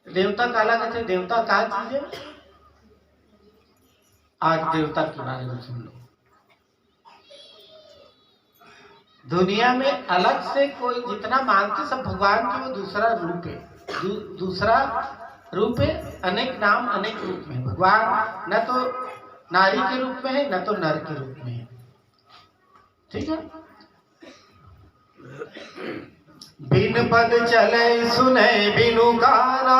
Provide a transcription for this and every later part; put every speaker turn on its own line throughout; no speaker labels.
देवता काला कहते, देवता क्या चीज है? आज देवता के बारे में सुन लो। दुनिया में अलग से कोई जितना मानते सब भगवान के वो दूसरा रूप है, दूसरा रूप है, अनेक नाम अनेक रूप में। भगवान न तो नारी के रूप में है न तो नर के रूप में है, ठीक है। बिन पद चले सुने बिनु गाना,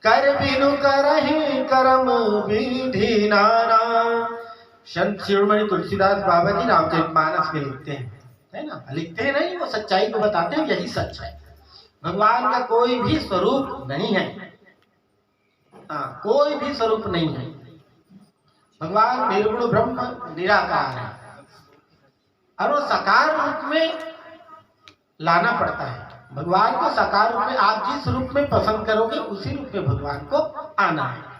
कर बिनु करहि कर्म विधि नाना। संत शिरोमणि तुलसीदास बाबा जी रामचरितमानस में लिखते हैं, है ना, लिखते हैं नहीं, वो सच्चाई को बताते हैं, यही सच है। भगवान का कोई भी स्वरूप नहीं है, हाँ, कोई भी स्वरूप नहीं है। भगवान निर्गुण ब्रह्म निराकार है, और वो साकार रूप में लाना पड़ता है। भगवान को साकार रूप में आप जिस रूप में पसंद करोगे उसी रूप में भगवान को आना है।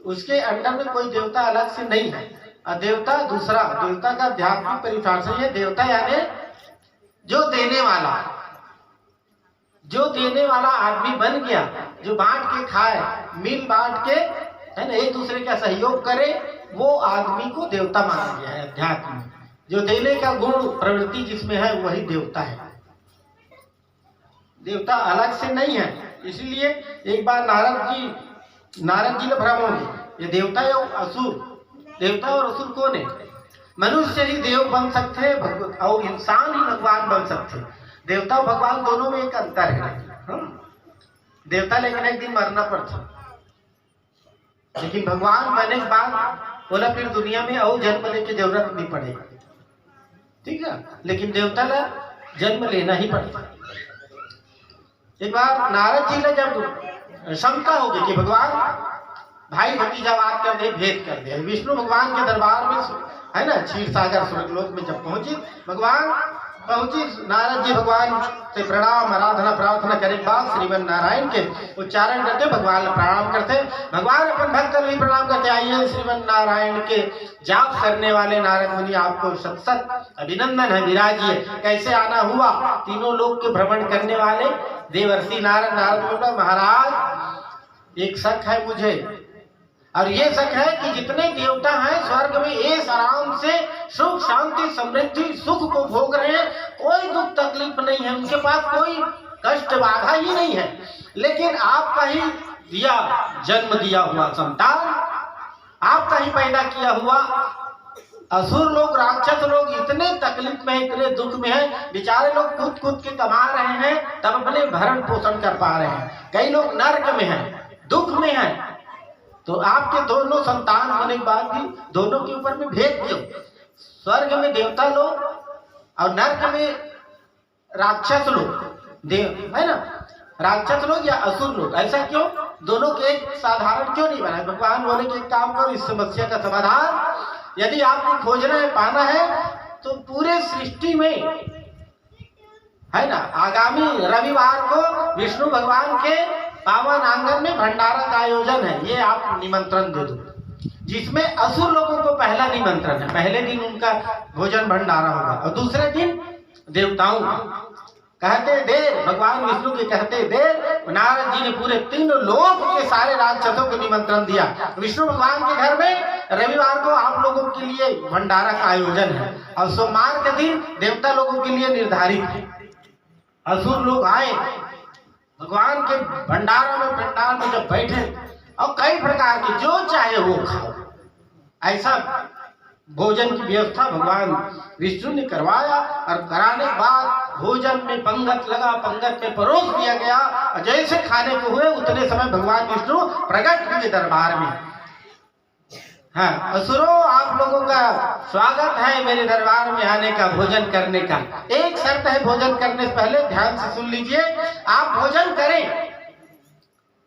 उसके अंडर में कोई देवता अलग से नहीं है। और देवता दूसरा, देवता का आध्यात्मिक परिभाषा है, देवता यानी जो देने वाला, जो देने वाला आदमी बन गया, जो बांट के खाए, मिल बांट के, है ना, एक दूसरे का सहयोग करे, वो आदमी को देवता माना गया है अध्यात्म में। जो देने का गुण प्रवृत्ति जिसमें है वही देवता है, देवता अलग से नहीं है। इसलिए एक बार नारद जी ने भ्रम हो गए, ये देवता या असुर, देवता और असुर कौन है? मनुष्य ही देव बन सकते हैं और इंसान ही भगवान बन सकते हैं। देवता और भगवान दोनों में एक अंतर है। देवता लेकिन एक दिन मरना पड़ता, लेकिन भगवान मरने के बाद बोला फिर दुनिया में और जन्म लेने की जरूरत नहीं पड़ेगी, ठीक है, लेकिन देवता का जन्म लेना ही पड़ता। एक बार नारद जी ने जब शंका हो गई कि भगवान भाई भतीजावाद कर दे, भेद कर दे, विष्णु भगवान के दरबार में, है ना, क्षीर सागर स्वर्गलोक में जब पहुंची, नारद जी भगवान से प्रणाम आराधना प्रार्थना करे बाद श्रीमन नारायण के उच्चारण करते, भगवान प्रणाम करते, भगवान अपन भक्त भी प्रणाम करते। आइए श्रीमन नारायण के जाप करने वाले नारद मुनि, आपको सत सत अभिनंदन है, विराजिए। कैसे आना हुआ? तीनों लोक के भ्रमण करने वाले देवर्षि नारद बोला, महाराज एक शक है मुझे, और ये शक है कि जितने देवता हैं स्वर्ग में ऐश आराम से सुख शांति समृद्धि सुख को भोग रहे हैं, कोई दुख तकलीफ नहीं है, उनके पास कोई कष्ट बाधा ही नहीं है। लेकिन आपका ही दिया जन्म दिया हुआ संतान, आपका ही पैदा किया हुआ असुर लोग, राक्षस लोग इतने तकलीफ में, इतने दुख में है, बेचारे लोग कूद कूद के कमा रहे हैं, तब अपने भरण पोषण कर पा रहे हैं। कई लोग नर्क में हैं, दुख में हैं, तो आपके दोनों संतान होने के बाद भी दोनों के ऊपर में भेद क्यों? स्वर्ग में देवता लोग और नर्क में राक्षस लोग, देव, है ना, राक्षस लोग या असुर लोग, ऐसा क्यों? दोनों के एक साधारण क्यों नहीं बना? भगवान बोले कि एक काम करो, इस समस्या का समाधान यदि आपको खोजना है, पाना है, तो पूरे सृष्टि में, है ना, आगामी रविवार को विष्णु भगवान के पावन आंगन में भंडारा का आयोजन है, ये आप निमंत्रण दे दो, जिसमें असुर लोगों को पहला निमंत्रण है। पहले दिन उनका भोजन भंडारा होगा और दूसरे दिन देवताओं कहते देर, भगवान विष्णु के कहते देर, नारद जी ने पूरे तीनों लोक के सारे राक्षसों को निमंत्रण दिया। विष्णु भगवान के घर में रविवार को आप लोगों के लिए भंडारा का आयोजन है, और सोमवार के दिन देवता लोगों के लिए निर्धारित है। असुर लोग आए भगवान के भंडारा में, पंडाल में जब बैठे, और कई प्रकार के जो चाहे वो खाओ, ऐसा भोजन की व्यवस्था भगवान विष्णु ने करवाया। और कराने के बाद भोजन में पंगत लगा, पंगत में परोस दिया गया, और जैसे खाने को हुए उतने समय भगवान विष्णु प्रकट हुए दरबार में। हाँ, असुरों आप लोगों का स्वागत है मेरे दरबार में आने का, भोजन करने का। एक शर्त है भोजन करने से पहले, ध्यान से सुन लीजिए, आप भोजन करें,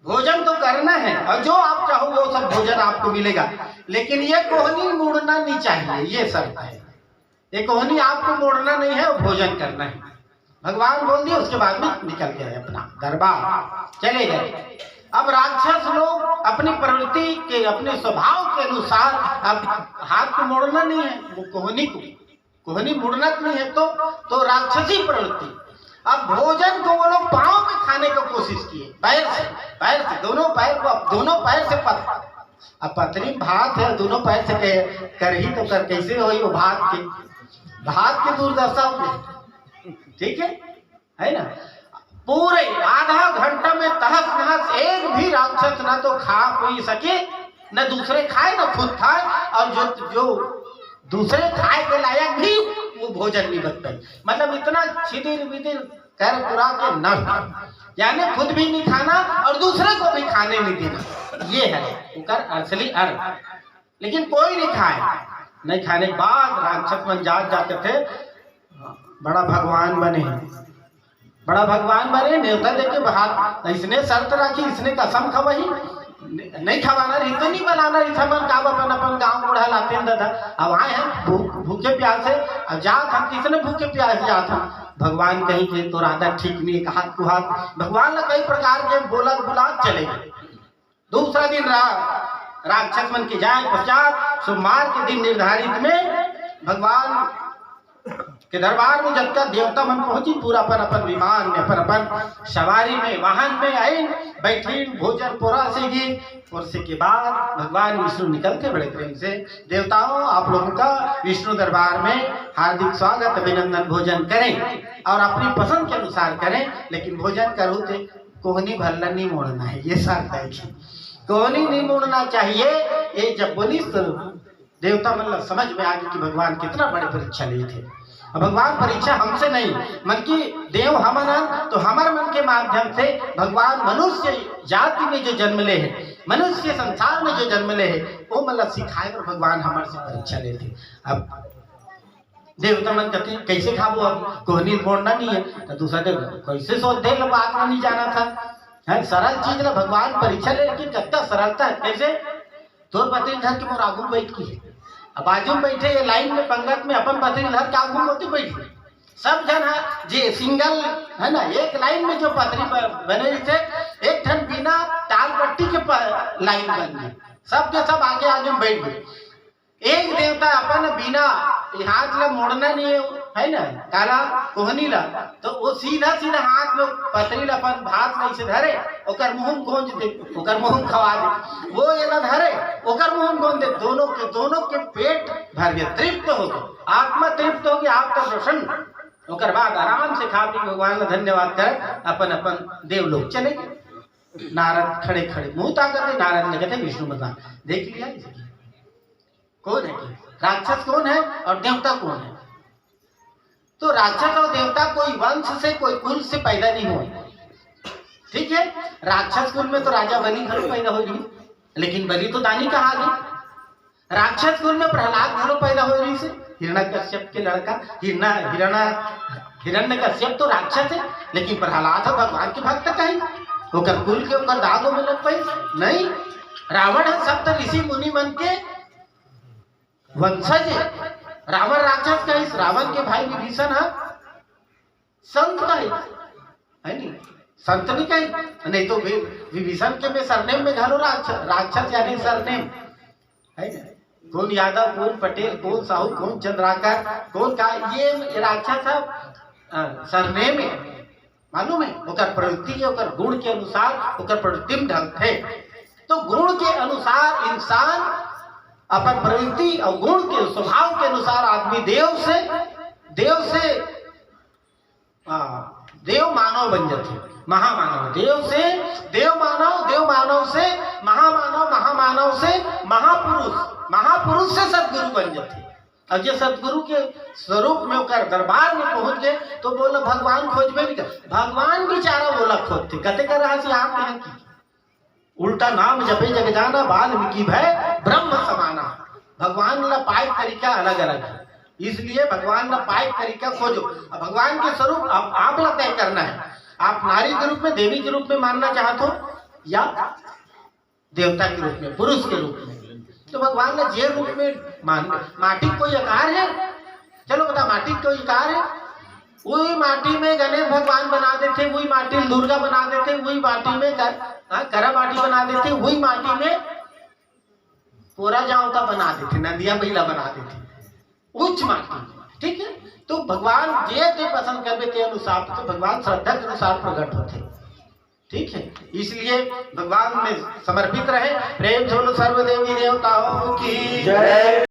भोजन तो करना है, और जो आप चाहो वो सब भोजन आपको मिलेगा, लेकिन ये कोहनी मोड़ना नहीं चाहिए, ये शर्त है। ये कोहनी आपको मोड़ना नहीं है, भोजन करना है। भगवान बोल दिए, उसके बाद में निकल गए अपना दरबार, चले गए। अब राक्षस लोग अपनी प्रवृत्ति के, अपने स्वभाव के अनुसार, अब हाथ को मोड़ना नहीं है, वो कोहनी को, कोहनी मुड़ना नहीं है, तो राक्षसी प्रवृत्ति। अब भोजन को वो लोग पांव में खाने की कोशिश किए, पैर से दोनों पैर को, दोनों पैर से अब पतली भात है, दोनों पैर से कर ही तो कर कैसे हो वो भात की दुर्दशा हो। ठीक है ना। पूरे आधा घंटा में तहस नहस, एक भी राक्षस ना तो खा पी सके, न दूसरे खाए न खुद खाए, और जो दूसरे खाए के लायक भी वो भोजन नहीं बच पाए। मतलब इतना छिदिर बिदिर कर कुरा के नष्ट, यानी खुद भी नहीं खाना और दूसरे को भी खाने नहीं देना, ये है उनका असली अर्थ। लेकिन कोई नहीं खाए, नहीं खाने के बाद राक्षस मन जाते थे, बड़ा भगवान बने, बड़ा भगवान बने, न्योता देके बाहर, इसने शर्त रखी, इसने कसम खवाई, नहीं खवाना रही तो नहीं बनाना रही था। मन का अपन गाँव बूढ़ा लाते दादा, अब आए हैं भूखे प्यासे, अब जात हम किसने भूखे प्यासे जात हम, भगवान कहीं के तो राधा ठीक नहीं, एक हाथ को हाथ भगवान ने कई प्रकार के बोला बुला चले गए। दूसरा दिन राक्षस मन के जाए पश्चात सोमवार के दिन निर्धारित में भगवान के दरबार में जब तक देवता मन पहुंची, पूरा अपन विमान में अपन सवारी में वाहन में आई, बैठी, भोजन पोरा से गई, और से के बाद भगवान विष्णु निकल के बड़े प्रेम से, देवताओं आप लोगों का विष्णु दरबार में हार्दिक स्वागत, अभिनंदन, भोजन करें और अपनी पसंद के अनुसार करें, लेकिन भोजन करो तो कोहनी भल्ला नहीं मोड़ना है, ये साथ है, कोहनी नहीं मोड़ना चाहिए। ये जब बोली तो देवता मतलब समझ में आ गई कि भगवान कितना बड़े परीक्षा लिए थे। भगवान परीक्षा हमसे नहीं, मन की देव हमन, तो हमारे मन के माध्यम से भगवान मनुष्य जाति में जो जन्म ले है, मनुष्य संसार में जो जन्म ले है, वो मतलब सिखाए और भगवान हमारे से परीक्षा लेते। अब देवता मन कहते कैसे खाबो, अब कोहनी मोड़ना नहीं है, तो दूसरा देव कैसे सोच दे, बात में नहीं जाना था, है सरल चीज ना, भगवान परीक्षा ले, लेकिन कितना सरलता है। कैसे तोर पत्नी धर के मोर आगू बैठ की, अब बाजू में बैठे ये लाइन में पंगत में अपन पत्नी धर के आगू होती बैठे, सब जन है जे सिंगल है ना, एक लाइन में जो पत्नी बने थे, एक ठन बिना ताल पट्टी के लाइन बन गई, सबके सब आगे आगे में बैठ गए। एक देवता अपन बिना हाथ ला मोड़ना नहीं है ना, काला कोहनी ला, तो वो सीधा हाथ में पतरी ला अपन भात में से धरे, ओकर मुंह गोंज दे, ओकर मुंह खवा दे, वो ये ना धरे, ओकर मुंह गोंज दे, दोनों के पेट भर गए, तृप्त हो गए, आत्मा तृप्त हो गई, आप तो प्रसन्न, ओकर बाद आराम से खा पी भगवान का धन्यवाद कर अपन देव लोग चले गए। नारद खड़े मुंह ताकत, नारद ने कहते विष्णु भगवान देख लिया कौन है, राक्षस कौन है और देवता कौन है। तो राक्षस और देवता कोई वंश से, कोई कुल से पैदा नहीं हुए, ठीक है। राक्षस कुल में तो राजा बलि घरों पैदा हो रही, लेकिन बलि तो दानी कहा गई। राक्षस कुल में प्रहलाद घरों पैदा हो रही से, हिरण्यकश्यप के लड़का हिरण्यकश्यप तो राक्षस है, लेकिन प्रहलाद भगवान के भक्त कहीं, ओकर कुल के ओकर दागों में लग पाई नहीं। रावण है सप्त ऋषि मुनि मन के वंशज, रावण राक्षस का, इस रावण के भाई विभीषण है संत का है नहीं, संत नहीं कहीं, नहीं तो विभीषण के में सरनेम में घरों राक्षस यानी सरनेम है ना, कौन यादव, कौन पटेल, कौन साहू, कौन चंद्राकर, कौन का, ये राक्षस है सरनेम है, मालूम है। ओकर प्रवृत्ति के, ओकर गुण के अनुसार ओकर प्रवृत्ति ढंग है। तो गुण के अनुसार इंसान अपन प्रवृत्ति और गुण के स्वभाव के अनुसार आदमी देव से देव मानव बन जाते, महामानव, देव से देव मानव से महामानव, महामानव से महापुरुष से सदगुरु बन जाते। और जो सदगुरु के स्वरूप में ओकर दरबार में पहुंच गए तो बोला भगवान खोजबे नहीं कर, भगवान बेचारा बोला खोजते, कहते कर रहा से आप यहाँ की उल्टा नाम जपे जग जाना, वाल्मीकि भय ब्रह्म समाना। भगवान का पाए तरीका अलग अलग है, इसलिए भगवान का पाए तरीका खोजो। भगवान के स्वरूप आप ला तय करना है, आप नारी के रूप में, देवी के रूप में मानना चाहते हो या देवता के रूप में, पुरुष के रूप में। तो भगवान ने जे रूप में मान, माटी कोई आकार है, चलो बता माटी कोई आकार है, वही माटी में गणेश भगवान बना देते, वही माटी में दुर्गा बना देते, वही माटी में करा माटी बना देते, वही माटी में पोरा जावता बना देते, नदिया महिला बना देते, उच्च माटी, ठीक है। तो भगवान जे ते पसंद करबे ते अनुसार तो भगवान श्रद्धा के अनुसार प्रकट होते, ठीक है। इसलिए भगवान में समर्पित रहे। प्रेम से बोलो सर्व देवी देवताओं की जय।